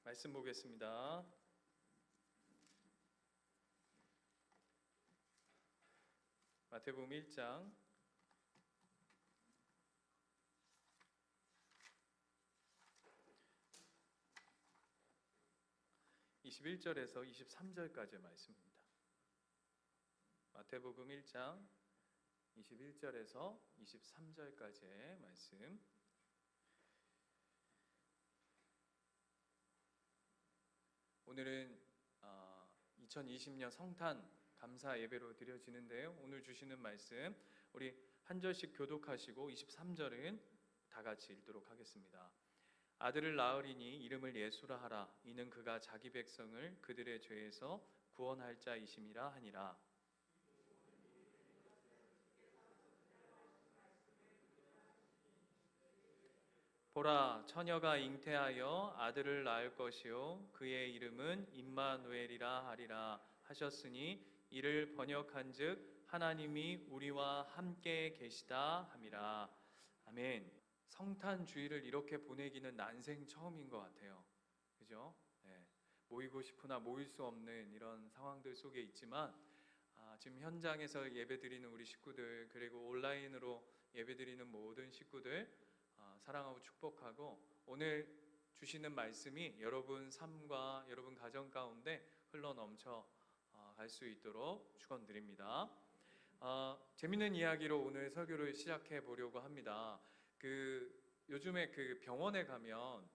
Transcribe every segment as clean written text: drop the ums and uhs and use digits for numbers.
말씀 보겠습니다. 마태복음 1장 21절에서 23절까지의 말씀입니다. 마태복음 1장 21절에서 23절까지의 말씀. 오늘은 2020년 성탄 감사 예배로 드려지는데요. 오늘 주시는 말씀 우리 한 절씩 교독하시고 23절은 다 같이 읽도록 하겠습니다. 아들을 낳으리니 이름을 예수라 하라. 이는 그가 자기 백성을 그들의 죄에서 구원할 자이심이라 하니라. 보라, 처녀가 잉태하여 아들을 낳을 것이요 그의 이름은 임마누엘이라 하리라 하셨으니 이를 번역한즉 하나님이 우리와 함께 계시다 함이라. 아멘. 성탄 주일을 이렇게 보내기는 난생 처음인 것 같아요. 그죠? 네. 모이고 싶으나 모일 수 없는 이런 상황들 속에 있지만 지금 현장에서 예배드리는 우리 식구들, 그리고 온라인으로 예배드리는 모든 식구들 사랑하고 축복하고, 오늘 주시는 말씀이 여러분 삶과 여러분 가정 가운데 흘러넘쳐 갈 수 있도록 축원드립니다. 재밌는 이야기로 오늘 설교를 시작해 보려고 합니다. 요즘에 병원에 가면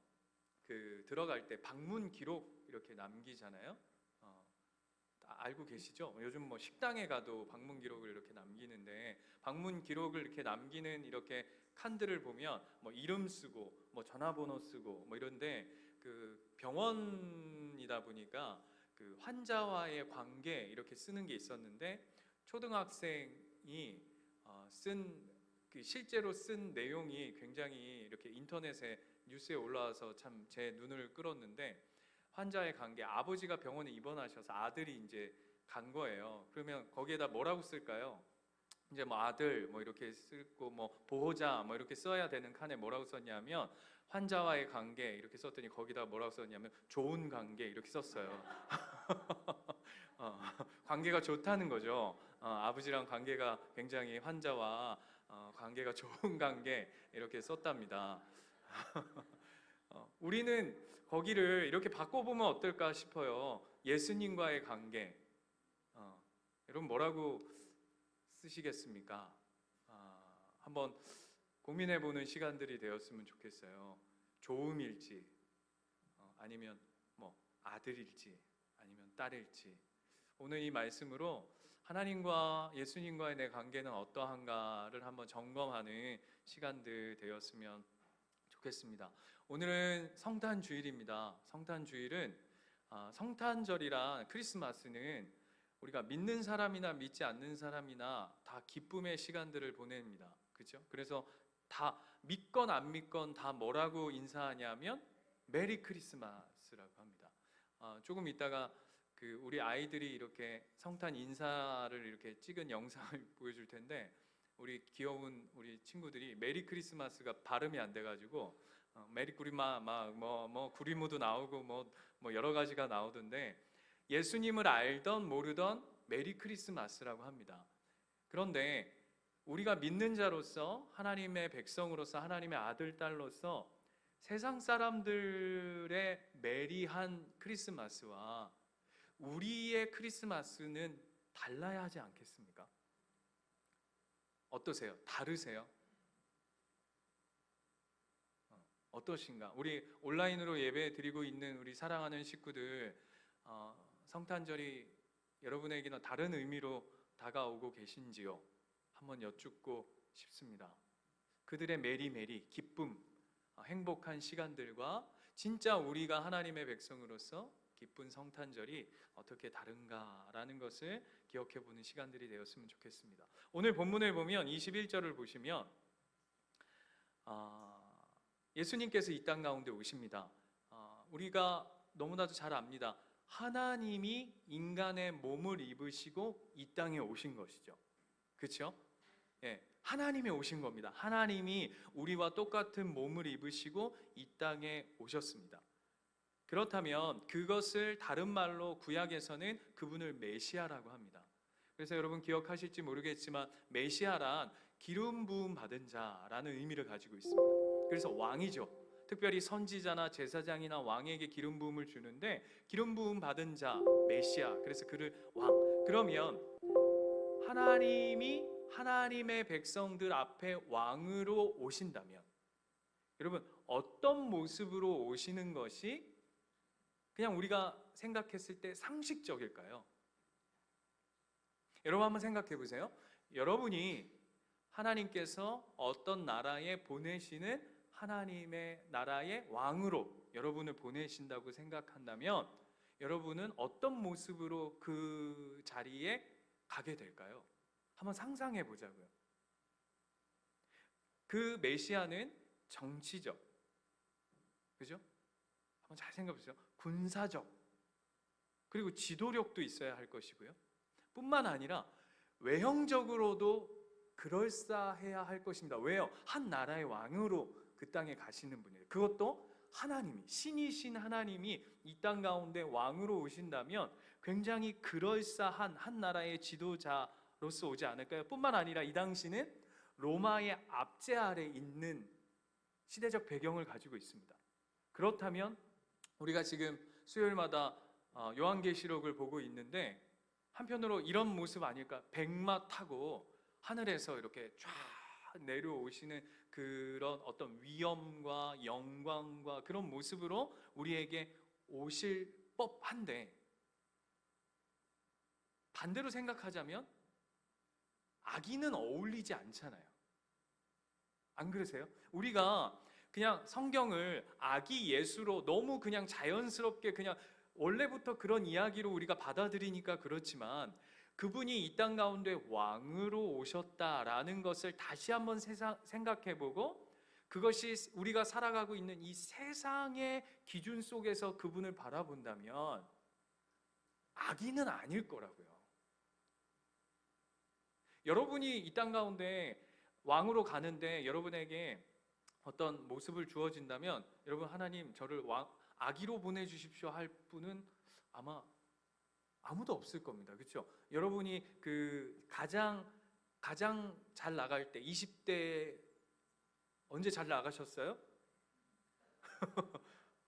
들어갈 때 방문 기록 이렇게 남기잖아요. 알고 계시죠? 요즘 식당에 가도 방문 기록을 이렇게 남기는데, 방문 기록을 이렇게 남기는 이렇게 칸들을 보면 이름 쓰고 전화번호 쓰고 이런데, 병원이다 보니까 환자와의 관계 이렇게 쓰는 게 있었는데, 초등학생이 실제로 쓴 내용이 굉장히 이렇게 인터넷에 뉴스에 올라와서 참 제 눈을 끌었는데, 환자의 관계, 아버지가 병원에 입원하셔서 아들이 이제 간 거예요. 그러면 거기에다 뭐라고 쓸까요? 이제 아들 이렇게 쓰고 보호자 이렇게 써야 되는 칸에 뭐라고 썼냐면 환자와의 관계 이렇게 썼더니 거기다 뭐라고 썼냐면 좋은 관계 이렇게 썼어요. 관계가 좋다는 거죠. 아버지랑 관계가 굉장히 환자와 관계가 좋은 관계 이렇게 썼답니다. 우리는 거기를 이렇게 바꿔보면 어떨까 싶어요. 예수님과의 관계. 여러분 뭐라고 쓰시겠습니까? 한번 고민해보는 시간들이 되었으면 좋겠어요. 좋음일지, 아니면 아들일지, 아니면 딸일지. 오늘 이 말씀으로 하나님과 예수님과의 내 관계는 어떠한가를 한번 점검하는 시간들 되었으면 좋겠습니다. 오늘은 성탄 주일입니다. 성탄 주일은 성탄절이랑 크리스마스는 우리가 믿는 사람이나 믿지 않는 사람이나 다 기쁨의 시간들을 보냅니다. 그렇죠? 그래서 다 믿건 안 믿건 다 뭐라고 인사하냐면 메리 크리스마스라고 합니다. 조금 이따가 우리 아이들이 이렇게 성탄 인사를 이렇게 찍은 영상을 보여줄 텐데, 우리 귀여운 우리 친구들이 메리 크리스마스가 발음이 안 돼가지고 메리 구리마 구리무도 나오고 여러 가지가 나오던데, 예수님을 알던 모르던 메리 크리스마스라고 합니다. 그런데 우리가 믿는 자로서, 하나님의 백성으로서, 하나님의 아들 딸로서 세상 사람들의 메리한 크리스마스와 우리의 크리스마스는 달라야 하지 않겠습니까? 어떠세요? 다르세요? 어떠신가? 우리 온라인으로 예배 드리고 있는 우리 사랑하는 식구들, 성탄절이 여러분에게는 다른 의미로 다가오고 계신지요? 한번 여쭙고 싶습니다. 그들의 메리메리, 기쁨, 행복한 시간들과 진짜 우리가 하나님의 백성으로서 기쁜 성탄절이 어떻게 다른가라는 것을 기억해보는 시간들이 되었으면 좋겠습니다. 오늘 본문을 보면 21절을 보시면 예수님께서 이 땅 가운데 오십니다. 우리가 너무나도 잘 압니다. 하나님이 인간의 몸을 입으시고 이 땅에 오신 것이죠. 그렇죠? 예, 하나님이 오신 겁니다. 하나님이 우리와 똑같은 몸을 입으시고 이 땅에 오셨습니다. 그렇다면 그것을 다른 말로 구약에서는 그분을 메시아라고 합니다. 그래서 여러분 기억하실지 모르겠지만 메시아란 기름 부음 받은 자라는 의미를 가지고 있습니다. 그래서 왕이죠. 특별히 선지자나 제사장이나 왕에게 기름 부음을 주는데 기름 부음 받은 자 메시아. 그래서 그를 왕. 그러면 하나님이 하나님의 백성들 앞에 왕으로 오신다면 여러분 어떤 모습으로 오시는 것이 그냥 우리가 생각했을 때 상식적일까요? 여러분 한번 생각해 보세요. 여러분이 하나님께서 어떤 나라에 보내시는 하나님의 나라의 왕으로 여러분을 보내신다고 생각한다면 여러분은 어떤 모습으로 그 자리에 가게 될까요? 한번 상상해 보자고요. 그 메시아는 정치적, 그죠? 한번 잘 생각해 보세요. 군사적, 그리고 지도력도 있어야 할 것이고요. 뿐만 아니라 외형적으로도 그럴싸해야 할 것입니다. 왜요? 한 나라의 왕으로 그 땅에 가시는 분이에요. 그것도 하나님이, 신이신 하나님이 이 땅 가운데 왕으로 오신다면 굉장히 그럴싸한 한 나라의 지도자로서 오지 않을까요? 뿐만 아니라 이 당시는 로마의 압제 아래 있는 시대적 배경을 가지고 있습니다. 그렇다면 우리가 지금 수요일마다 요한계시록을 보고 있는데 한편으로 이런 모습 아닐까? 백마 타고 하늘에서 이렇게 쫙 내려오시는 그런 어떤 위엄과 영광과 그런 모습으로 우리에게 오실 법한데 반대로 생각하자면 아기는 어울리지 않잖아요. 안 그러세요? 우리가 그냥 성경을 아기 예수로 너무 그냥 자연스럽게 그냥 원래부터 그런 이야기로 우리가 받아들이니까 그렇지만 그분이 이 땅 가운데 왕으로 오셨다라는 것을 다시 한번 생각해보고 그것이 우리가 살아가고 있는 이 세상의 기준 속에서 그분을 바라본다면 악인은 아닐 거라고요. 여러분이 이 땅 가운데 왕으로 가는데 여러분에게 어떤 모습을 주어진다면 여러분 하나님 저를 아기로 보내주십시오 할 분은 아마 아무도 없을 겁니다. 그렇죠? 여러분이 그 가장 잘 나갈 때 20대 언제 잘 나가셨어요?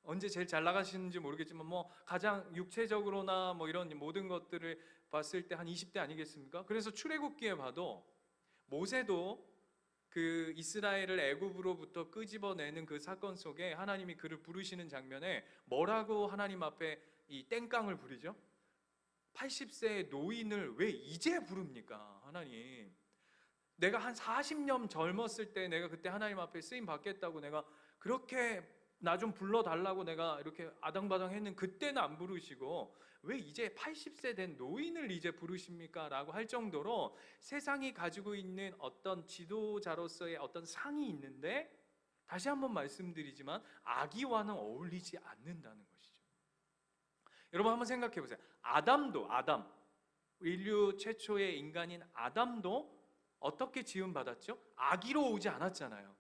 언제 제일 잘 나가시는지 모르겠지만 뭐 가장 육체적으로나 뭐 이런 모든 것들을 봤을 때 한 20대 아니겠습니까? 그래서 출애굽기에 봐도 모세도 그 이스라엘을 애굽으로부터 끄집어내는 그 사건 속에 하나님이 그를 부르시는 장면에 뭐라고 하나님 앞에 이 땡깡을 부리죠? 80세의 노인을 왜 이제 부릅니까? 하나님, 내가 한 40년 젊었을 때 내가 그때 하나님 앞에 쓰임 받겠다고 내가 그렇게 나 좀 불러달라고 내가 이렇게 아당바당 했는 그때는 안 부르시고 왜 이제 80세 된 노인을 이제 부르십니까? 라고 할 정도로 세상이 가지고 있는 어떤 지도자로서의 어떤 상이 있는데 다시 한번 말씀드리지만 아기와는 어울리지 않는다는 것이죠. 여러분 한번 생각해 보세요. 아담, 인류 최초의 인간인 아담도 어떻게 지음받았죠? 아기로 오지 않았잖아요.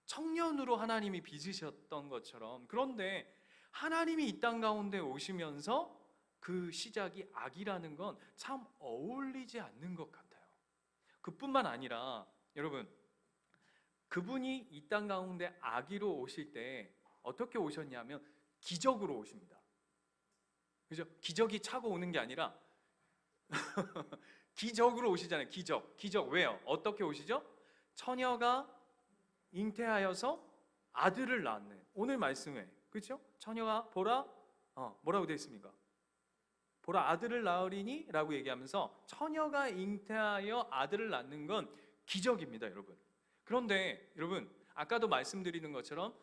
청년으로 하나님이 빚으셨던 것처럼. 그런데 하나님이 이 땅 가운데 오시면서 그 시작이 아기라는 건 참 어울리지 않는 것 같아요. 그뿐만 아니라 여러분 그분이 이 땅 가운데 아기로 오실 때 어떻게 오셨냐면 기적으로 오십니다. 그죠? 기적이 차고 오는 게 아니라 기적으로 오시잖아요. 기적 왜요? 어떻게 오시죠? 처녀가 잉태하여서 아들을 낳는 오늘 말씀에 그렇죠? 처녀가 보라 뭐라고 되어 있습니까? 보라 아들을 낳으리니 라고 얘기하면서 처녀가 잉태하여 아들을 낳는 건 기적입니다, 여러분. 그런데 여러분 아까도 말씀드리는 것처럼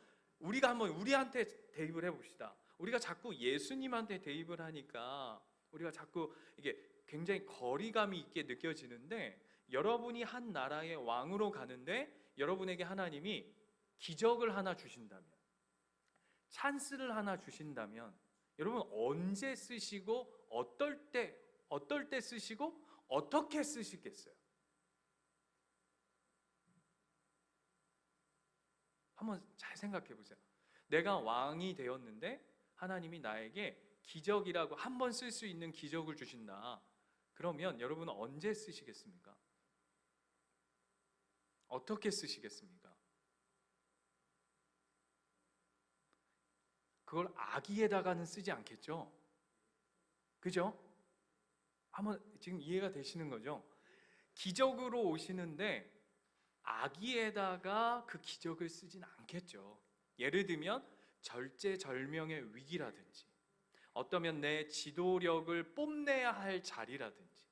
우리가 한번 우리한테 대입을 해봅시다. 우리가 자꾸 예수님한테 대입을 하니까 우리가 자꾸 이게 굉장히 거리감이 있게 느껴지는데 여러분이 한 나라의 왕으로 가는데 여러분에게 하나님이 기적을 하나 주신다면 찬스를 하나 주신다면 여러분 언제 쓰시고 어떨 때 쓰시고 어떻게 쓰시겠어요? 한번 잘 생각해 보세요. 내가 왕이 되었는데 하나님이 나에게 기적이라고 한 번 쓸 수 있는 기적을 주신다. 그러면 여러분은 언제 쓰시겠습니까? 어떻게 쓰시겠습니까? 그걸 아기에다가는 쓰지 않겠죠? 그죠? 한번 지금 이해가 되시는 거죠? 기적으로 오시는데 아기에다가 그 기적을 쓰진 않겠죠. 예를 들면 절제절명의 위기라든지, 어떠면 내 지도력을 뽐내야 할 자리라든지,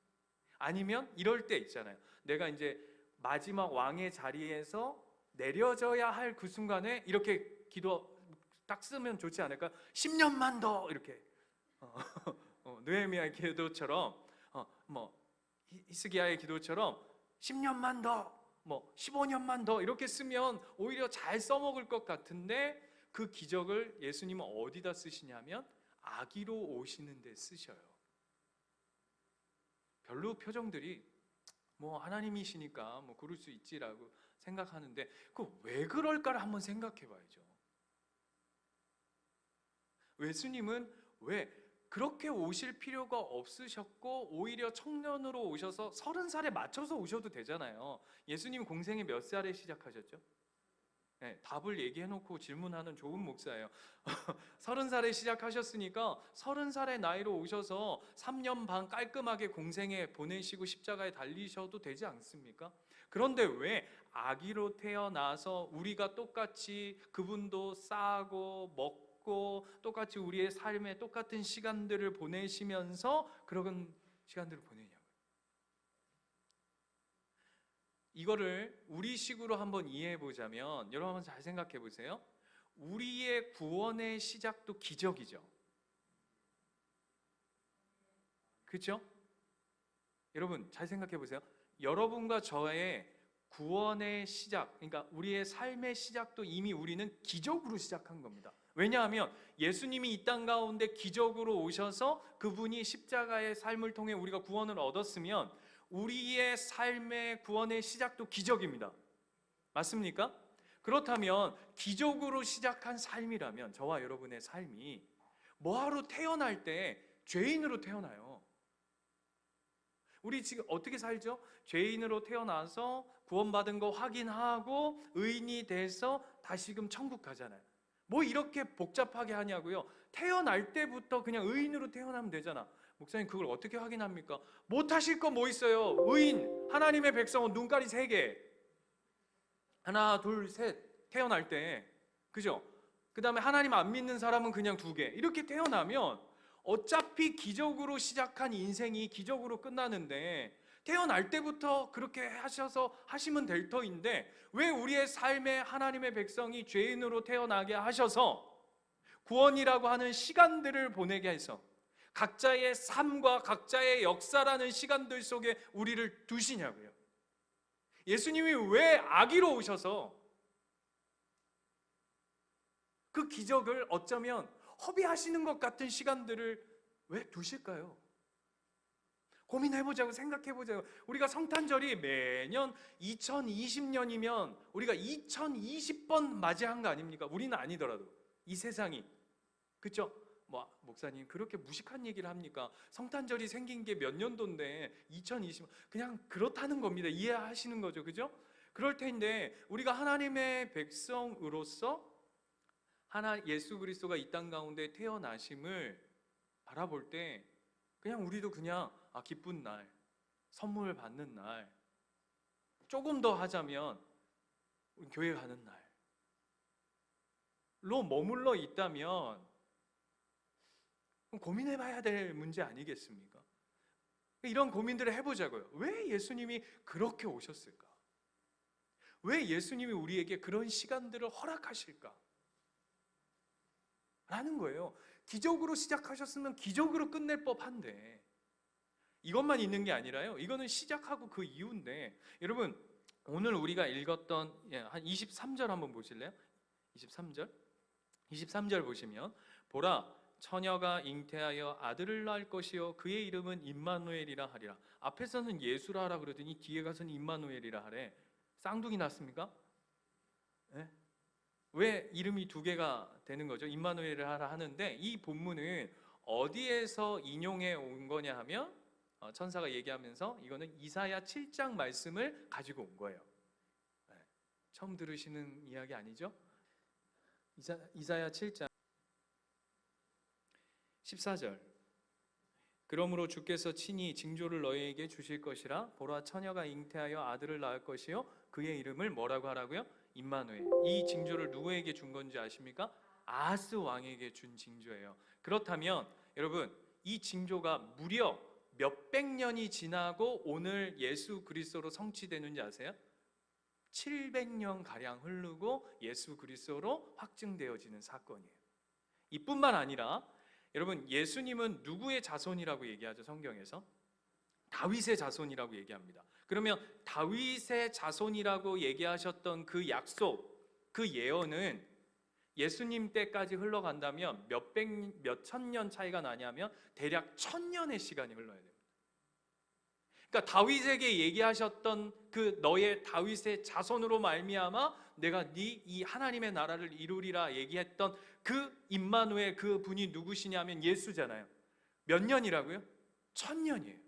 아니면 이럴 때 있잖아요. 내가 이제 마지막 왕의 자리에서 내려져야 할 그 순간에 이렇게 기도 딱 쓰면 좋지 않을까? 10년만 더 이렇게 느헤미야의 기도처럼, 히스기야의 기도처럼 10년만 더, 15년만 더 이렇게 쓰면 오히려 잘 써먹을 것 같은데, 그 기적을 예수님은 어디다 쓰시냐면 아기로 오시는 데 쓰셔요. 별로 표정들이 하나님이시니까 그럴 수 있지라고 생각하는데, 그 왜 그럴까를 한번 생각해 봐야죠. 예수님은 왜 그렇게 오실 필요가 없으셨고 오히려 청년으로 오셔서 30살에 맞춰서 오셔도 되잖아요. 예수님 공생이 몇 살에 시작하셨죠? 네, 답을 얘기해놓고 질문하는 좋은 목사예요. 30살에 시작하셨으니까 30살의 나이로 오셔서 3년 반 깔끔하게 공생에 보내시고 십자가에 달리셔도 되지 않습니까? 그런데 왜 아기로 태어나서 우리가 똑같이 그분도 싸고 먹고 똑같이 우리의 삶에 똑같은 시간들을 보내시면서 그런 시간들을 보내냐고요. 이거를 우리식으로 한번 이해해 보자면, 여러분 한번 잘 생각해 보세요. 우리의 구원의 시작도 기적이죠. 그렇죠? 여러분 잘 생각해 보세요. 여러분과 저의 구원의 시작, 그러니까 우리의 삶의 시작도 이미 우리는 기적으로 시작한 겁니다. 왜냐하면 예수님이 이 땅 가운데 기적으로 오셔서 그분이 십자가의 삶을 통해 우리가 구원을 얻었으면 우리의 삶의 구원의 시작도 기적입니다. 맞습니까? 그렇다면 기적으로 시작한 삶이라면 저와 여러분의 삶이 뭐하러 태어날 때 죄인으로 태어나요? 우리 지금 어떻게 살죠? 죄인으로 태어나서 구원받은 거 확인하고 의인이 돼서 다시금 천국 가잖아요. 뭐 이렇게 복잡하게 하냐고요? 태어날 때부터 그냥 의인으로 태어나면 되잖아. 목사님 그걸 어떻게 확인합니까? 못하실 거 뭐 있어요? 의인, 하나님의 백성은 눈깔이 3개. 하나, 둘, 셋 태어날 때, 그죠? 그 다음에 하나님 안 믿는 사람은 그냥 2개. 이렇게 태어나면 어차피 기적으로 시작한 인생이 기적으로 끝나는데, 태어날 때부터 그렇게 하셔서 하시면 될 터인데 왜 우리의 삶에 하나님의 백성이 죄인으로 태어나게 하셔서 구원이라고 하는 시간들을 보내게 해서 각자의 삶과 각자의 역사라는 시간들 속에 우리를 두시냐고요. 예수님이 왜 아기로 오셔서 그 기적을 어쩌면 허비하시는 것 같은 시간들을 왜 두실까요? 고민해보자고, 생각해보자고. 우리가 성탄절이 매년 2020년이면 우리가 2020번 맞이한 거 아닙니까? 우리는 아니더라도 이 세상이. 그렇죠? 목사님 그렇게 무식한 얘기를 합니까? 성탄절이 생긴 게 몇 년도인데 2020, 그냥 그렇다는 겁니다. 이해하시는 거죠, 그죠? 그럴 텐데 우리가 하나님의 백성으로서 예수 그리스도가 이 땅 가운데 태어나심을 바라볼 때 그냥 우리도 그냥 기쁜 날, 선물 받는 날, 조금 더 하자면 교회 가는 날로 머물러 있다면 고민해봐야 될 문제 아니겠습니까? 이런 고민들을 해보자고요. 왜 예수님이 그렇게 오셨을까? 왜 예수님이 우리에게 그런 시간들을 허락하실까? 라는 거예요. 기적으로 시작하셨으면 기적으로 끝낼 법한데, 이것만 있는 게 아니라요, 이거는 시작하고 그 이유인데, 여러분 오늘 우리가 읽었던 한 23절 한번 보실래요? 23절 보시면, 보라 처녀가 잉태하여 아들을 낳을 것이요 그의 이름은 임마누엘이라 하리라. 앞에서는 예수라 하라 그러더니 뒤에 가서는 임마누엘이라 하래. 쌍둥이 났습니까? 네? 왜 이름이 두 개가 되는 거죠? 임마누엘을 하라 하는데 이 본문은 어디에서 인용해 온 거냐 하면 천사가 얘기하면서 이거는 이사야 7장 말씀을 가지고 온 거예요. 네. 처음 들으시는 이야기 아니죠? 이사야 7장 14절. 그러므로 주께서 친히 징조를 너희에게 주실 것이라. 보라, 처녀가 잉태하여 아들을 낳을 것이요 그의 이름을 뭐라고 하라고요? 임마누엘. 이 징조를 누구에게 준 건지 아십니까? 아하스 왕에게 준 징조예요. 그렇다면 여러분, 이 징조가 무려 몇백 년이 지나고 오늘 예수 그리스도로 성취되는지 아세요? 700년 가량 흐르고 예수 그리스도로 확증되어지는 사건이에요. 이뿐만 아니라 여러분, 예수님은 누구의 자손이라고 얘기하죠? 성경에서 다윗의 자손이라고 얘기합니다. 그러면 다윗의 자손이라고 얘기하셨던 그 약속, 그 예언은 예수님 때까지 흘러간다면 몇 천 년 차이가 나냐면 대략 1000년의 시간이 흘러야 됩니다. 그러니까 다윗에게 얘기하셨던 그 너의 다윗의 자손으로 말미암아 내가 네 이 하나님의 나라를 이루리라 얘기했던 그 임마누엘, 그 분이 누구시냐면 예수잖아요. 몇 년이라고요? 1000년이에요.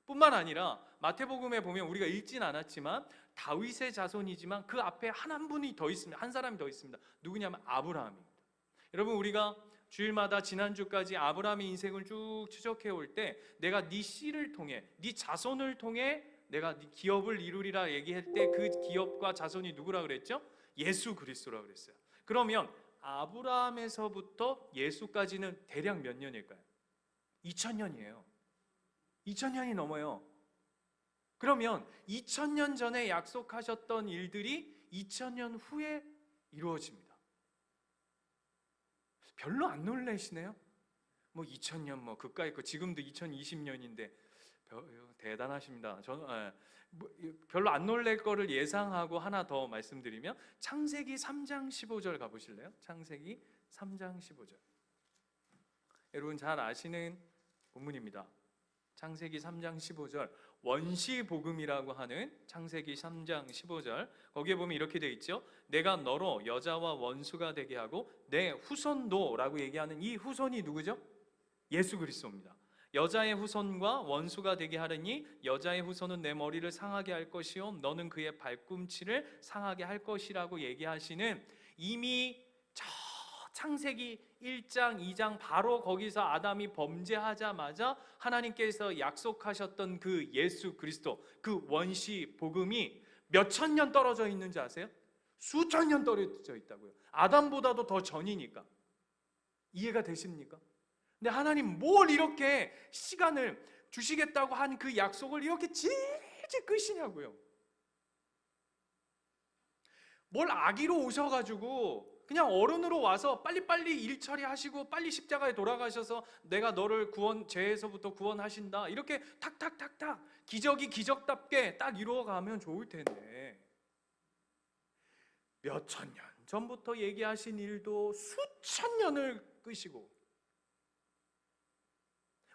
뿐만 아니라 마태복음에 보면 우리가 읽진 않았지만 다윗의 자손이지만 그 앞에 한 분이 더 있습니다. 한 사람이 더 있습니다. 누구냐면 아브라함입니다. 여러분, 우리가 주일마다 지난주까지 아브라함의 인생을 쭉 추적해 올 때 내가 네 씨를 통해, 네 자손을 통해 내가 네 기업을 이루리라 얘기할 때 그 기업과 자손이 누구라 그랬죠? 예수 그리스도라 그랬어요. 그러면 아브라함에서부터 예수까지는 대략 몇 년일까요? 2000년이에요. 2000년이 넘어요. 그러면 2000년 전에 약속하셨던 일들이 2000년 후에 이루어집니다. 별로 안 놀라시네요? 뭐 2000년 뭐 그까이 거 지금도 2020년인데 대단하십니다. 저는 별로 안 놀랄 거를 예상하고 하나 더 말씀드리면 창세기 3장 15절 가보실래요? 창세기 3장 15절. 여러분 잘 아시는 본문입니다. 창세기 3장 15절, 원시복음이라고 하는 창세기 3장 15절, 거기에 보면 이렇게 되어 있죠. 내가 너로 여자와 원수가 되게 하고 내 후손도 라고 얘기하는 이 후손이 누구죠? 예수 그리스도입니다. 여자의 후손과 원수가 되게 하려니 여자의 후손은 내 머리를 상하게 할 것이요 너는 그의 발꿈치를 상하게 할 것이라고 얘기하시는, 이미 저 창세기 1장 2장 바로 거기서 아담이 범죄하자마자 하나님께서 약속하셨던 그 예수 그리스도, 그 원시 복음이 몇 천 년 떨어져 있는지 아세요? 수천 년 떨어져 있다고요. 아담보다도 더 전이니까. 이해가 되십니까? 근데 하나님 뭘 이렇게 시간을 주시겠다고 한 그 약속을 이렇게 질질 끄시냐고요. 뭘 아기로 오셔가지고 그냥 어른으로 와서 빨리빨리 일 처리하시고 빨리 십자가에 돌아가셔서 내가 너를 죄에서부터 구원하신다 이렇게 탁탁탁탁 기적이 기적답게 딱 이루어가면 좋을 텐데 몇천 년 전부터 얘기하신 일도 수천 년을 끄시고,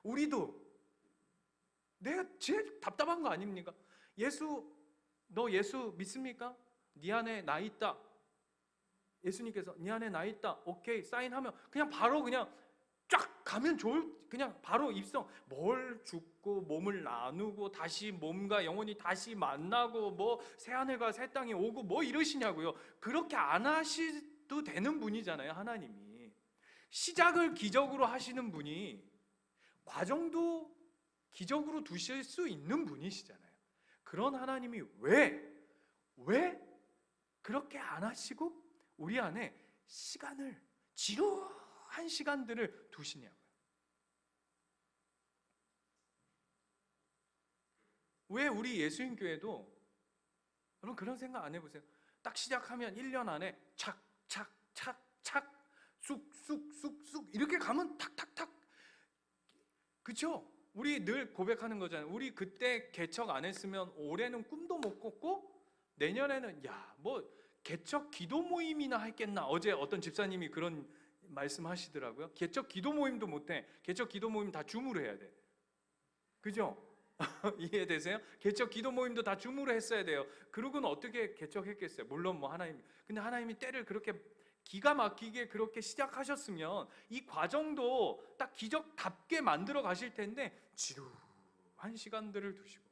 우리도 내가 제일 답답한 거 아닙니까? 너 예수 믿습니까? 네 안에 나 있다. 예수님께서 네 안에 나 있다. 오케이 사인하면 그냥 바로 그냥 쫙 가면 그냥 바로 입성. 뭘 죽고 몸을 나누고 다시 몸과 영혼이 다시 만나고 뭐 새하늘과 새 땅이 오고 뭐 이러시냐고요. 그렇게 안 하셔도 되는 분이잖아요. 하나님이 시작을 기적으로 하시는 분이 과정도 기적으로 두실 수 있는 분이시잖아요. 그런 하나님이 왜 그렇게 안 하시고 우리 안에 시간을, 지루한 시간들을 두시냐고요. 왜 우리 예수님교회도 여러분 그런 생각 안 해보세요? 딱 시작하면 1년 안에 착착착착 쑥쑥쑥쑥 이렇게 가면 탁탁탁, 그렇죠? 우리 늘 고백하는 거잖아요. 우리 그때 개척 안 했으면 올해는 꿈도 못 꿨고 내년에는 뭐 개척 기도 모임이나 했겠나. 어제 어떤 집사님이 그런 말씀하시더라고요. 개척 기도 모임도 못해. 개척 기도 모임 다 줌으로 해야 돼. 그죠? 이해되세요? 개척 기도 모임도 다 줌으로 했어야 돼요. 그러고는 어떻게 개척했겠어요? 물론 뭐 하나님, 근데 하나님이 때를 그렇게 기가 막히게 그렇게 시작하셨으면 이 과정도 딱 기적답게 만들어 가실 텐데 지루한 시간들을 두시고,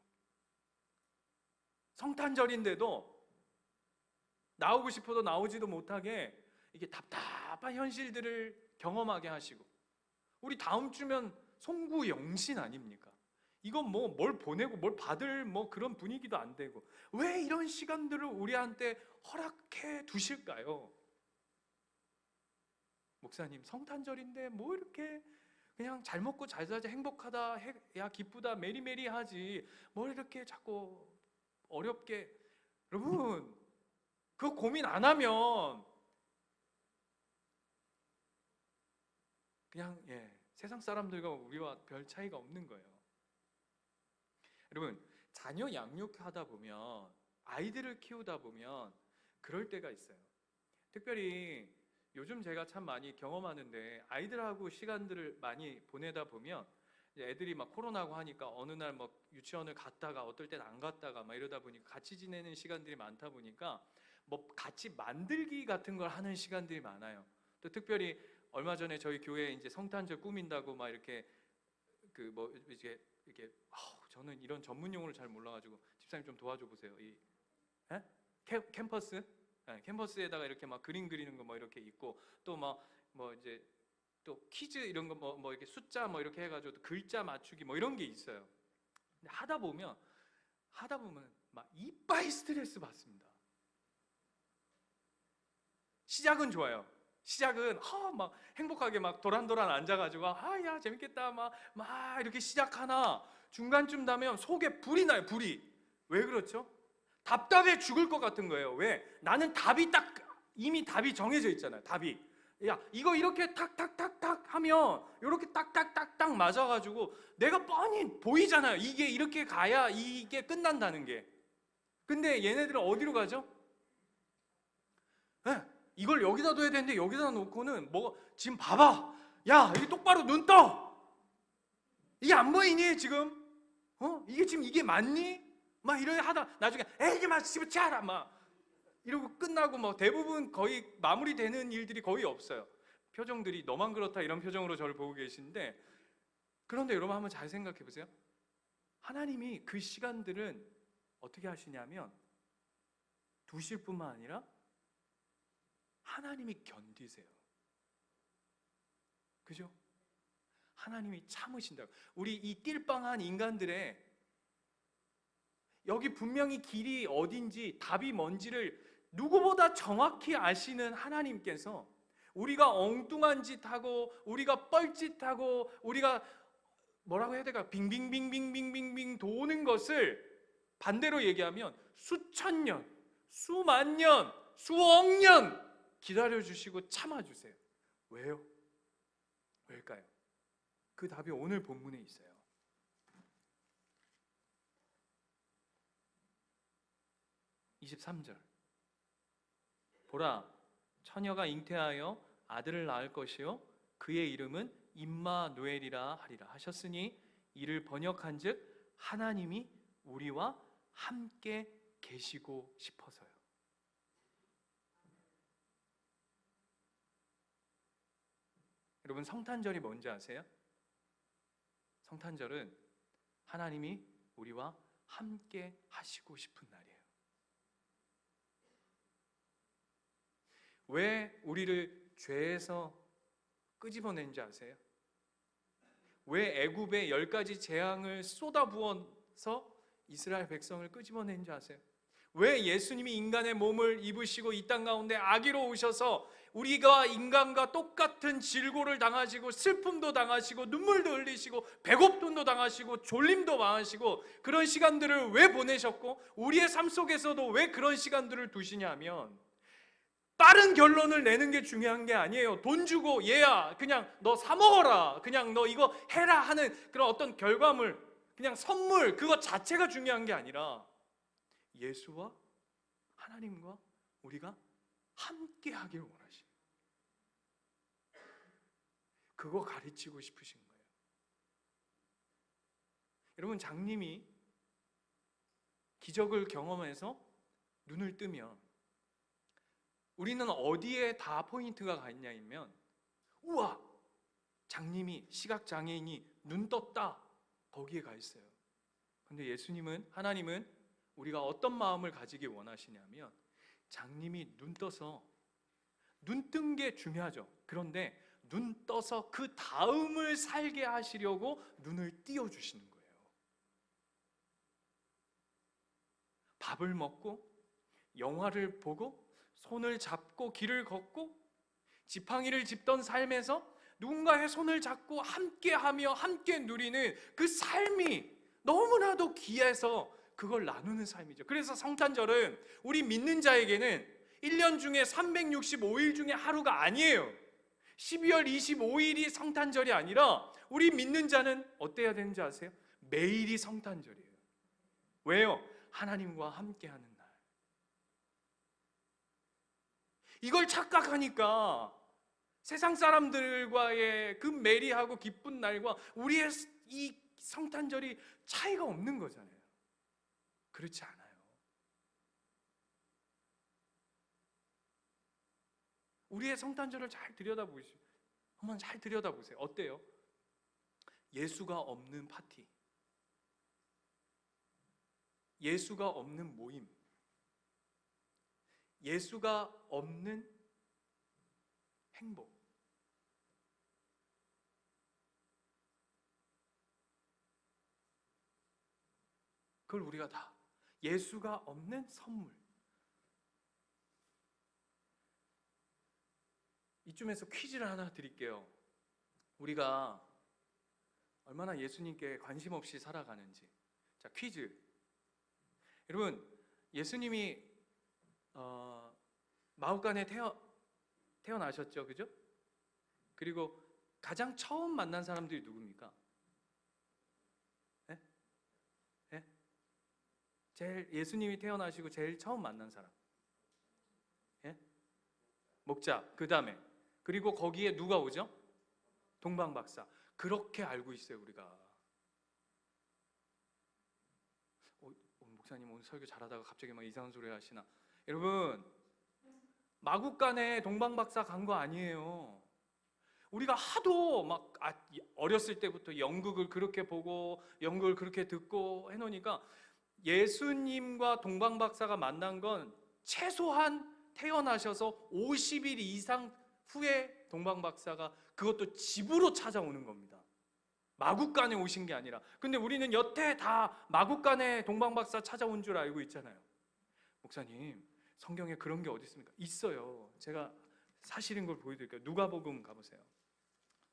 성탄절인데도 나오고 싶어도 나오지도 못하게 이게 답답한 현실들을 경험하게 하시고, 우리 다음 주면 송구영신 아닙니까? 이건 뭐 뭘 보내고 뭘 받을 뭐 그런 분위기도 안 되고, 왜 이런 시간들을 우리한테 허락해 두실까요? 목사님, 성탄절인데 뭐 이렇게 그냥 잘 먹고 잘 살자, 행복하다, 야 기쁘다, 메리메리하지 뭘 이렇게 자꾸 어렵게. 여러분, 그거 고민 안 하면 그냥 세상 사람들과 우리와 별 차이가 없는 거예요. 여러분, 자녀 양육하다 보면, 아이들을 키우다 보면 그럴 때가 있어요. 특별히 요즘 제가 참 많이 경험하는데, 아이들하고 시간들을 많이 보내다 보면 애들이 막 코로나고 하니까 어느 날 막 유치원을 갔다가 어떨 땐 안 갔다가 막 이러다 보니까 같이 지내는 시간들이 많다 보니까 뭐 같이 만들기 같은 걸 하는 시간들이 많아요. 또 특별히 얼마 전에 저희 교회에 이제 성탄절 꾸민다고 막 이렇게 그 뭐 이제 이렇게 저는 이런 전문 용어를 잘 몰라가지고 집사님 좀 도와줘 보세요. 이 캠퍼스? 캠퍼스에다가 이렇게 막 그림 그리는 거 뭐 이렇게 있고, 또 뭐 이제 또 퀴즈 이런 거 뭐 이렇게 숫자 뭐 이렇게 해가지고 또 글자 맞추기 뭐 이런 게 있어요. 근데 하다 보면 막 이빠이 스트레스 받습니다. 시작은 좋아요. 시작은 막 행복하게 막 도란도란 앉아가지고 야 재밌겠다 막 이렇게 시작하나, 중간쯤 되면 속에 불이 나요. 불이. 왜 그렇죠? 답답해 죽을 것 같은 거예요. 왜? 나는 답이 딱 이미 답이 정해져 있잖아요. 답이, 야 이거 이렇게 탁탁탁탁 하면 이렇게 딱딱딱딱 맞아가지고 내가 뻔히 보이잖아요. 이게 이렇게 가야 이게 끝난다는 게. 근데 얘네들은 어디로 가죠? 이걸 여기다 둬야 되는데 여기다 놓고는 뭐 지금 봐봐, 야 이게 똑바로 눈 떠, 이게 안 보이니 지금? 이게 지금 이게 맞니? 막 이래 하다 나중에 에이 막 집어치워라 막 이러고 끝나고, 뭐 대부분 거의 마무리되는 일들이 거의 없어요. 표정들이 너만 그렇다 이런 표정으로 저를 보고 계시는데, 그런데 여러분 한번 잘 생각해 보세요. 하나님이 그 시간들은 어떻게 하시냐면 두실 뿐만 아니라 하나님이 견디세요. 그죠? 하나님이 참으신다고. 우리 이 띨빵한 인간들의, 여기 분명히 길이 어딘지 답이 뭔지를 누구보다 정확히 아시는 하나님께서 우리가 엉뚱한 짓 하고 우리가 뻘짓하고 우리가 뭐라고 해야 될까, 빙빙빙빙빙빙빙 도는 것을 반대로 얘기하면 수천 년, 수만 년, 수억 년 기다려주시고 참아주세요. 왜요? 왜일까요? 그 답이 오늘 본문에 있어요. 23절. 보라, 처녀가 잉태하여 아들을 낳을 것이요 그의 이름은 임마누엘이라 하리라 하셨으니 이를 번역한즉 하나님이 우리와 함께 계시고 싶어서요. 여러분, 성탄절이 뭔지 아세요? 성탄절은 하나님이 우리와 함께 하시고 싶은 날이에요. 왜 우리를 죄에서 끄집어낸지 아세요? 왜 애굽의 10가지 재앙을 쏟아부어서 이스라엘 백성을 끄집어낸지 아세요? 왜 예수님이 인간의 몸을 입으시고 이 땅 가운데 아기로 오셔서 우리가 인간과 똑같은 질고를 당하시고 슬픔도 당하시고 눈물도 흘리시고 배고픔도 당하시고 졸림도 당하시고 그런 시간들을 왜 보내셨고 우리의 삶 속에서도 왜 그런 시간들을 두시냐면, 빠른 결론을 내는 게 중요한 게 아니에요. 돈 주고 얘야 그냥 너 사 먹어라, 그냥 너 이거 해라 하는 그런 어떤 결과물, 그냥 선물, 그것 자체가 중요한 게 아니라 예수와 하나님과 우리가 함께 하길 원하십니다. 그거 가르치고 싶으신 거예요. 여러분, 장님이 기적을 경험해서 눈을 뜨면 우리는 어디에 다 포인트가 가 있냐면, 우와! 장님이, 시각장애인이 눈 떴다. 거기에 가 있어요. 근데 예수님은, 하나님은 우리가 어떤 마음을 가지기 원하시냐면, 장님이 눈 떠서, 눈 뜬 게 중요하죠. 그런데 눈 떠서 그 다음을 살게 하시려고 눈을 띄워주시는 거예요. 밥을 먹고, 영화를 보고, 손을 잡고 길을 걷고, 지팡이를 짚던 삶에서 누군가의 손을 잡고 함께하며 함께 누리는 그 삶이 너무나도 귀해서 그걸 나누는 삶이죠. 그래서 성탄절은 우리 믿는 자에게는 1년 중에 365일 중에 하루가 아니에요. 12월 25일이 성탄절이 아니라 우리 믿는 자는 어때야 되는지 아세요? 매일이 성탄절이에요. 왜요? 하나님과 함께하는 날. 이걸 착각하니까 세상 사람들과의 그 메리하고 기쁜 날과 우리의 이 성탄절이 차이가 없는 거잖아요. 그렇지 않아요. 우리의 성탄절을 잘 들여다보시죠. 한번 잘 들여다보세요. 어때요? 예수가 없는 파티, 예수가 없는 모임, 예수가 없는 행복. 그걸 우리가 다, 예수가 없는 선물. 이쯤에서 퀴즈를 하나 드릴게요. 우리가 얼마나 예수님께 관심 없이 살아가는지. 자, 퀴즈. 여러분, 예수님이 마구간에 태어나셨죠, 그죠? 그리고 가장 처음 만난 사람들이 누굽니까? 네? 네? 제일 예수님이 태어나시고 제일 처음 만난 사람. 네? 목자. 그 다음에 그리고 거기에 누가 오죠? 동방박사. 그렇게 알고 있어요, 우리가. 목사님 오늘 설교 잘하다가 갑자기 막 이상한 소리 하시나? 여러분, 마구간에 동방박사 간 거 아니에요. 우리가 하도 막 어렸을 때부터 연극을 그렇게 보고 연극을 그렇게 듣고 해놓으니까 예수님과 동방박사가 만난 건 최소한 태어나셔서 50일 이상 후에 동방박사가 그것도 집으로 찾아오는 겁니다. 마구간에 오신 게 아니라. 근데 우리는 여태 다 마구간에 동방박사 찾아온 줄 알고 있잖아요. 목사님, 성경에 그런 게 어디 있습니까? 있어요. 제가 사실인 걸 보여드릴게요. 누가복음 가보세요.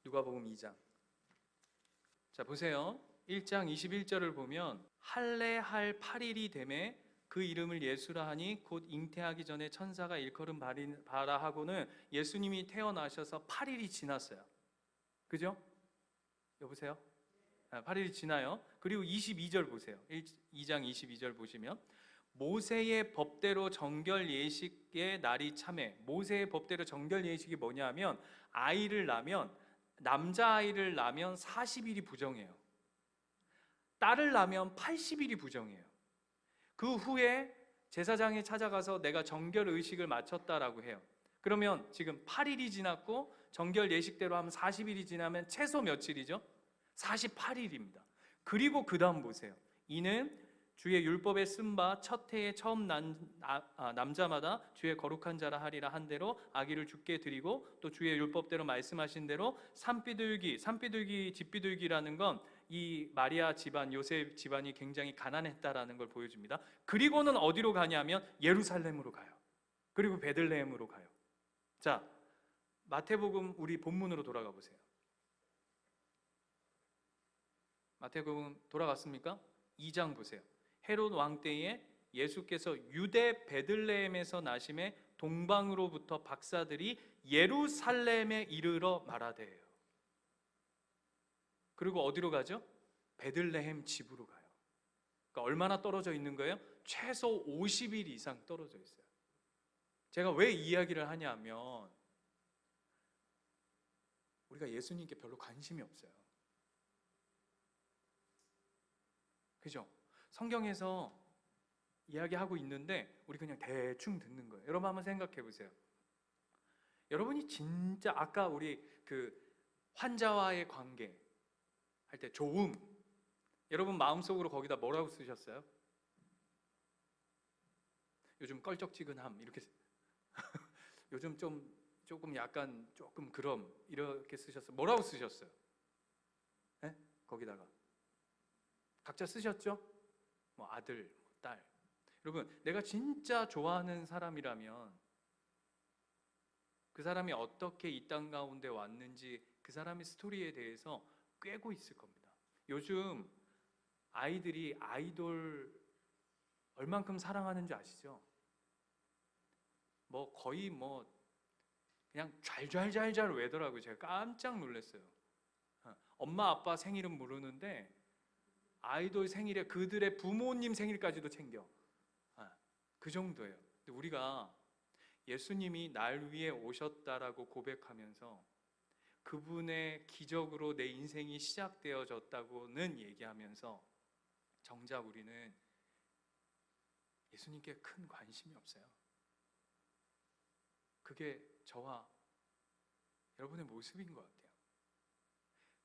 누가복음 2장. 자, 보세요. 1장 21절을 보면 할례할 8일이 되매 그 이름을 예수라 하니 곧 잉태하기 전에 천사가 일컬음 바라 하고는 예수님이 태어나셔서 8일이 지났어요. 그죠? 여보세요? 8일이 지나요. 그리고 22절 보세요. 2장 22절 보시면 모세의 법대로 정결 예식의 날이 참해. 모세의 법대로 정결 예식이 뭐냐 하면 아이를 낳으면, 남자아이를 낳으면 40일이 부정해요. 딸을 낳으면 80일이 부정해요. 그 후에 제사장이 찾아가서 내가 정결 의식을 마쳤다라고 해요. 그러면 지금 8일이 지났고 정결 예식대로 하면 40일이 지나면 최소 며칠이죠? 48일입니다. 그리고 그 다음 보세요. 이는 주의 율법에 쓴 바 첫 해에 처음 난 남자마다 주의 거룩한 자라 하리라 한 대로 아기를 주께 드리고 또 주의 율법대로 말씀하신 대로 산비둘기, 집비둘기라는 건 이 마리아 집안, 요셉 집안이 굉장히 가난했다라는 걸 보여줍니다. 그리고는 어디로 가냐면 예루살렘으로 가요. 그리고 베들레헴으로 가요. 자, 마태복음 우리 본문으로 돌아가 보세요. 마태복음 돌아갔습니까? 2장 보세요. 헤롯 왕 때에 예수께서 유대 베들레헴에서 나심에 동방으로부터 박사들이 예루살렘에 이르러 말하되요. 그리고 어디로 가죠? 베들레헴 집으로 가요. 그러니까 얼마나 떨어져 있는 거예요? 최소 50일 이상 떨어져 있어요. 제가 왜 이 이야기를 하냐면 우리가 예수님께 별로 관심이 없어요. 그죠? 성경에서 이야기하고 있는데 우리 그냥 대충 듣는 거예요. 여러분 한번 생각해 보세요. 여러분이 진짜 아까 우리 그 환자와의 관계 할 때 조음, 여러분 마음속으로 거기다 뭐라고 쓰셨어요? 요즘 껄쩍지근함 이렇게 요즘 조금 약간 조금 그럼 이렇게 쓰셨어요. 뭐라고 쓰셨어요? 네? 거기다가 각자 쓰셨죠? 뭐 아들, 뭐 딸. 여러분, 내가 진짜 좋아하는 사람이라면 그 사람이 어떻게 이 땅 가운데 왔는지 그 사람의 스토리에 대해서 꿰고 있을 겁니다. 요즘 아이들이 아이돌 얼만큼 사랑하는지 아시죠? 뭐 거의 뭐 그냥 잘잘잘잘 외더라고요. 제가 깜짝 놀랐어요. 엄마 아빠 생일은 모르는데 아이돌 생일에 그들의 부모님 생일까지도 챙겨. 그 정도예요. 근데 우리가 예수님이 날 위해 오셨다라고 고백하면서 그분의 기적으로 내 인생이 시작되어졌다고는 얘기하면서 정작 우리는 예수님께 큰 관심이 없어요. 그게 저와 여러분의 모습인 것 같아요.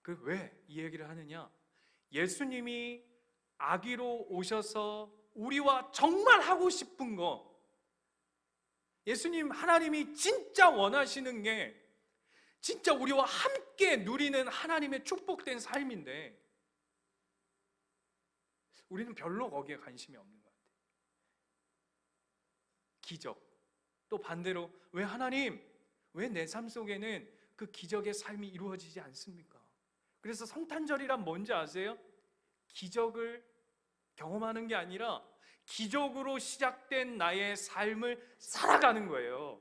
그 왜 이 얘기를 하느냐? 예수님이 아기로 오셔서 우리와 정말 하고 싶은 거, 예수님 하나님이 진짜 원하시는 게 진짜 우리와 함께 누리는 하나님의 축복된 삶인데 우리는 별로 거기에 관심이 없는 것 같아요. 기적. 또 반대로 왜 하나님, 왜 내 삶 속에는 그 기적의 삶이 이루어지지 않습니까? 그래서 성탄절이란 뭔지 아세요? 기적을 경험하는 게 아니라 기적으로 시작된 나의 삶을 살아가는 거예요.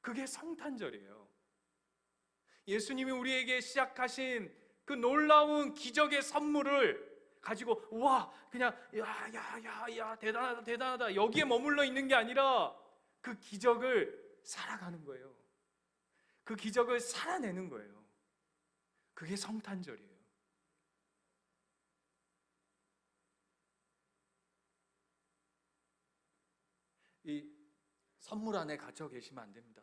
그게 성탄절이에요. 예수님이 우리에게 시작하신 그 놀라운 기적의 선물을 가지고 와 그냥 야 대단하다 대단하다 여기에 머물러 있는 게 아니라 그 기적을 살아가는 거예요. 그 기적을 살아내는 거예요. 그게 성탄절이에요. 이 선물 안에 갇혀 계시면 안 됩니다.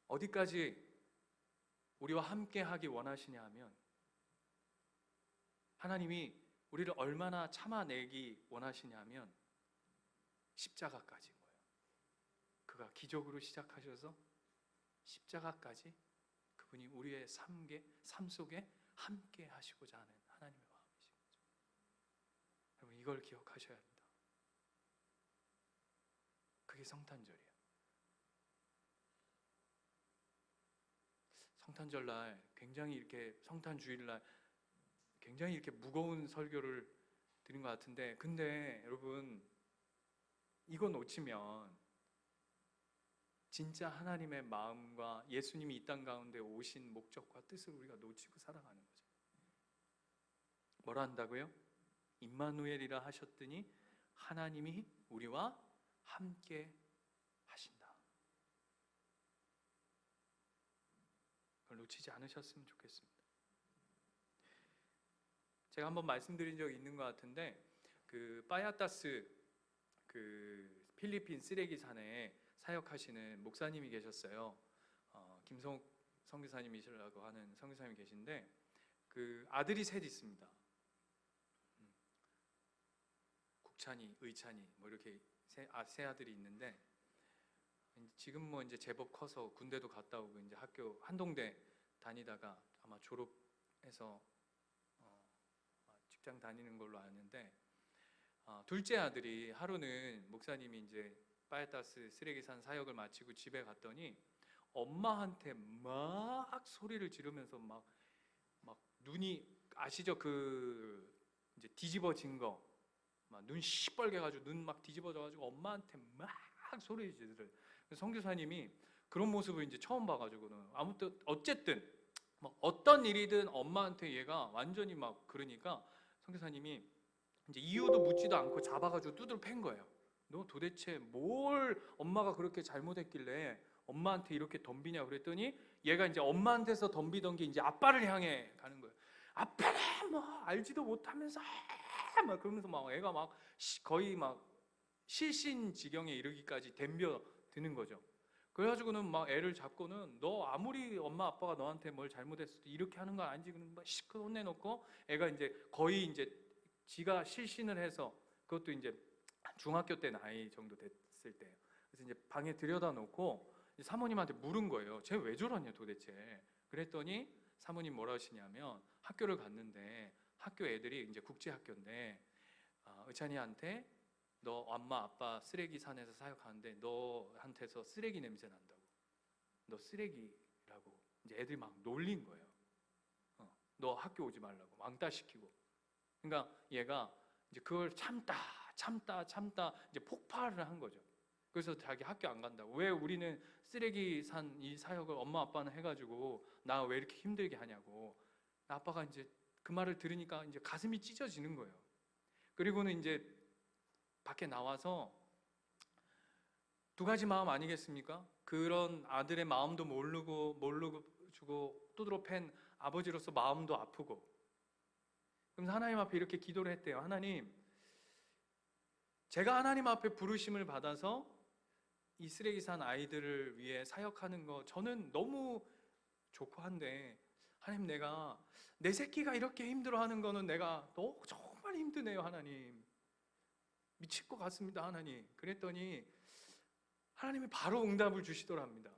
어디까지 우리와 함께 하기 원하시냐 하면 하나님이 우리를 얼마나 참아내기 원하시냐 하면 십자가까지인 거예요. 그가 기적으로 시작하셔서 십자가까지 그분이 우리의 삶 속에 함께 하시고자 하는 하나님의 마음이신 거죠. 여러분 이걸 기억하셔야 합니다. 그게 성탄절이에요. 성탄절날 굉장히 이렇게 성탄주일날 굉장히 이렇게 무거운 설교를 드린 것 같은데 근데 여러분 이거 놓치면 진짜 하나님의 마음과 예수님이 이 땅 가운데 오신 목적과 뜻을 우리가 놓치고 살아가는 거죠. 뭐라 한다고요? 임마누엘이라 하셨더니 하나님이 우리와 함께 하신다. 그걸 놓치지 않으셨으면 좋겠습니다. 제가 한번 말씀드린 적이 있는 것 같은데 그 빠야타스 그 필리핀 쓰레기산에 사역하시는 목사님이 계셨어요. 김성욱 선교사님이시라고 하는 선교사님이 계신데 그 아들이 셋 있습니다. 국찬이, 의찬이 뭐 이렇게 세 아들이 있는데 지금 뭐 이제 제법 커서 군대도 갔다 오고 이제 학교 한동대 다니다가 아마 졸업해서 직장 다니는 걸로 아는데 둘째 아들이 하루는 목사님이 이제 빠에타스 쓰레기산 사역을 마치고 집에 갔더니 엄마한테 막 소리를 지르면서 막 눈이 아시죠? 그 이제 뒤집어진 거 막 눈 시뻘게 가지고 눈 막 뒤집어져 가지고 엄마한테 막 소리 지르더래요. 선교사님이 그런 모습을 이제 처음 봐가지고는 아무튼 어쨌든 뭐 어떤 일이든 엄마한테 얘가 완전히 막 그러니까 선교사님이 이제 이유도 묻지도 않고 잡아가지고 두드려 팬 거예요. 너 도대체 뭘 엄마가 그렇게 잘못했길래 엄마한테 이렇게 덤비냐 그랬더니 얘가 이제 엄마한테서 덤비던 게 이제 아빠를 향해 가는 거예요. 아빠는 뭐 알지도 못하면서 막 그러면서 막 애가 막 거의 막 실신 지경에 이르기까지 덤벼 드는 거죠. 그래가지고는 막 애를 잡고는 너 아무리 엄마 아빠가 너한테 뭘 잘못했어도 이렇게 하는 거 아니지, 그러면 막 시끄 혼내놓고 애가 이제 거의 이제 지가 실신을 해서, 그것도 이제 중학교 때 나이 정도 됐을 때예요. 그래서 이제 방에 들여다 놓고 사모님한테 물은 거예요. 쟤 왜 저러냐 도대체. 그랬더니 사모님 뭐라 하시냐면, 학교를 갔는데 학교 애들이 이제 국제학교인데 의찬이한테 너 엄마 아빠 쓰레기 산에서 사역하는데 너한테서 쓰레기 냄새 난다고, 너 쓰레기라고 이제 애들이 막 놀린 거예요. 너 학교 오지 말라고 왕따 시키고. 그러니까 얘가 이제 그걸 참다 이제 폭발을 한 거죠. 그래서 자기 학교 안 간다고. 왜 우리는 쓰레기 산 이 사역을 엄마 아빠는 해가지고 나 왜 이렇게 힘들게 하냐고. 아빠가 이제 그 말을 들으니까 이제 가슴이 찢어지는 거예요. 그리고는 이제 밖에 나와서 두 가지 마음 아니겠습니까? 그런 아들의 마음도 모르고 주고 두드러 팬 아버지로서 마음도 아프고. 그럼 하나님 앞에 이렇게 기도를 했대요. 하나님, 제가 하나님 앞에 부르심을 받아서 이 쓰레기 산 아이들을 위해 사역하는 거 저는 너무 좋고 한데, 하나님, 내가 내 새끼가 이렇게 힘들어하는 거는 내가 너무 정말 힘드네요. 하나님, 미칠 것 같습니다. 하나님. 그랬더니 하나님이 바로 응답을 주시더랍니다.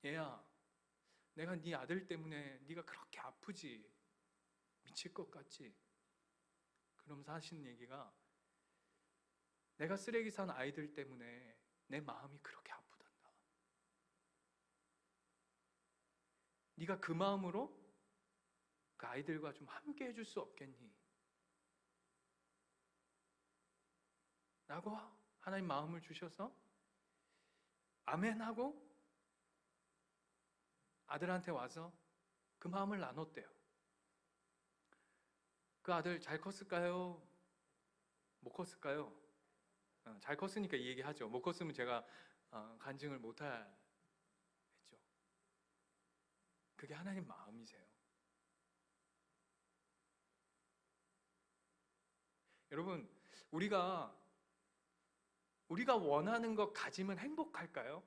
얘야, 내가 네 아들 때문에 네가 그렇게 아프지, 미칠 것 같지? 그러면서 하시는 얘기가, 내가 쓰레기 산 아이들 때문에 내 마음이 그렇게 아프단다. 네가 그 마음으로 그 아이들과 좀 함께 해줄 수 없겠니? 라고 하나님 마음을 주셔서 아멘하고 아들한테 와서 그 마음을 나눴대요. 그 아들 잘 컸을까요? 못 컸을까요? 잘 컸으니까 이 얘기하죠. 못 컸으면 제가 간증을 못하겠죠. 그게 하나님 마음이세요. 여러분, 우리가 원하는 것 가지면 행복할까요?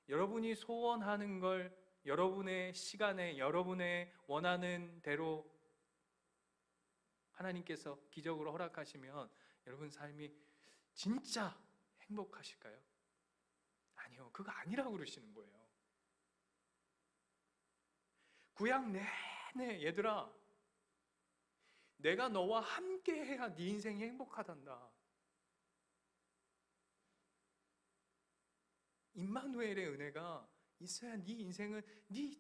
여러분이 소원하는 걸 여러분의 시간에 여러분의 원하는 대로 하나님께서 기적으로 허락하시면 여러분 삶이 진짜 행복하실까요? 아니요, 그거 아니라고 그러시는 거예요. 구약 내내 얘들아, 내가 너와 함께 해야 네 인생이 행복하단다. 임마누엘의 은혜가 있어야 네 인생은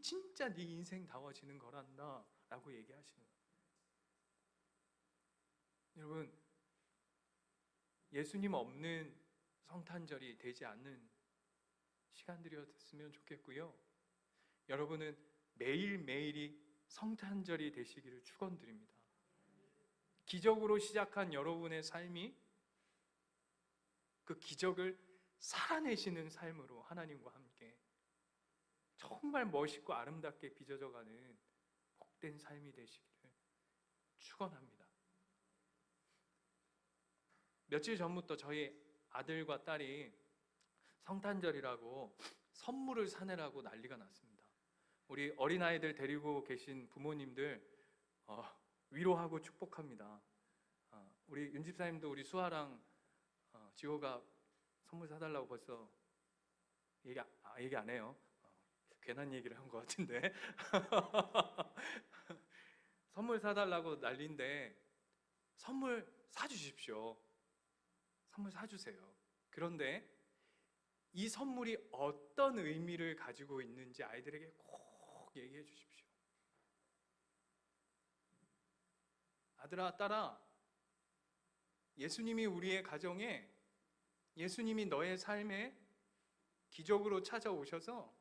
진짜 네 인생다워지는 거란다 라고 얘기하시는 거예요. 여러분, 예수님 없는 성탄절이 되지 않는 시간들이었으면 좋겠고요. 여러분은 매일매일이 성탄절이 되시기를 축원드립니다. 기적으로 시작한 여러분의 삶이 그 기적을 살아내시는 삶으로 하나님과 함께 정말 멋있고 아름답게 빚어져가는 복된 삶이 되시기를 축원합니다. 며칠 전부터 저희 아들과 딸이 성탄절이라고 선물을 사내라고 난리가 났습니다. 우리 어린아이들 데리고 계신 부모님들 위로하고 축복합니다. 우리 윤집사님도 우리 수아랑 지호가 선물 사달라고 벌써 얘기 안 해요. 괜한 얘기를 한 것 같은데 선물 사달라고 난리인데 선물 사주십시오. 선물 사주세요. 그런데 이 선물이 어떤 의미를 가지고 있는지 아이들에게 꼭 얘기해 주십시오. 아들아, 딸아, 예수님이 우리의 가정에, 예수님이 너의 삶에 기적으로 찾아오셔서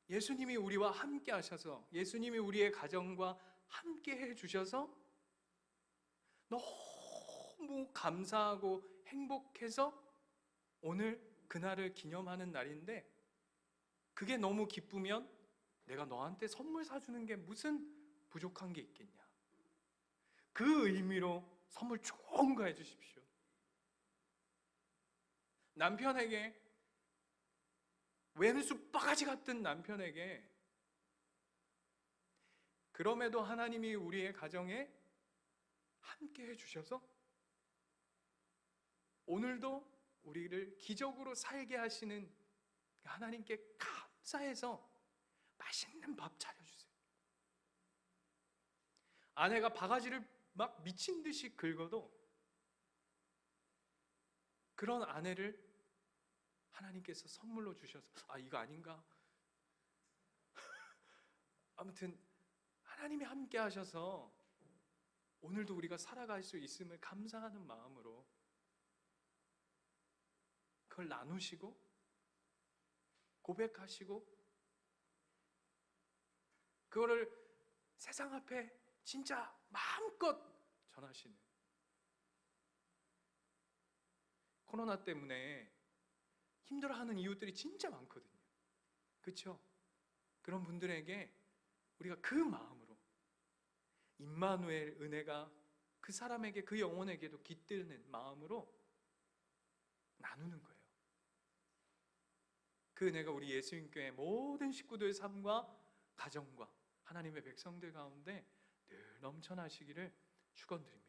예수님이 우리와 함께 하셔서 예수님이 우리의 가정과 함께 해주셔서 너무 감사하고 행복해서 오늘 그날을 기념하는 날인데, 그게 너무 기쁘면 내가 너한테 선물 사주는 게 무슨 부족한 게 있겠냐. 그 의미로 선물 좋은 거 해주십시오. 남편에게, 왼수 바가지 같은 남편에게, 그럼에도 하나님이 우리의 가정에 함께 해주셔서 오늘도 우리를 기적으로 살게 하시는 하나님께 감사해서 맛있는 밥 차려주세요. 아내가 바가지를 막 미친 듯이 긁어도 그런 아내를 하나님께서 선물로 주셔서, 이거 아닌가? 아무튼 하나님이 함께 하셔서 오늘도 우리가 살아갈 수 있음을 감사하는 마음으로 그걸 나누시고 고백하시고 그거를 세상 앞에 진짜 마음껏 전하시는, 코로나 때문에 힘들어하는 이웃들이 진짜 많거든요. 그렇죠? 그런 분들에게 우리가 그 마음으로 임마누엘 은혜가 그 사람에게, 그 영혼에게도 깃드는 마음으로 나누는 거예요. 그 은혜가 우리 예수님교회 모든 식구들의 삶과 가정과 하나님의 백성들 가운데 늘 넘쳐나시기를 축원드립니다.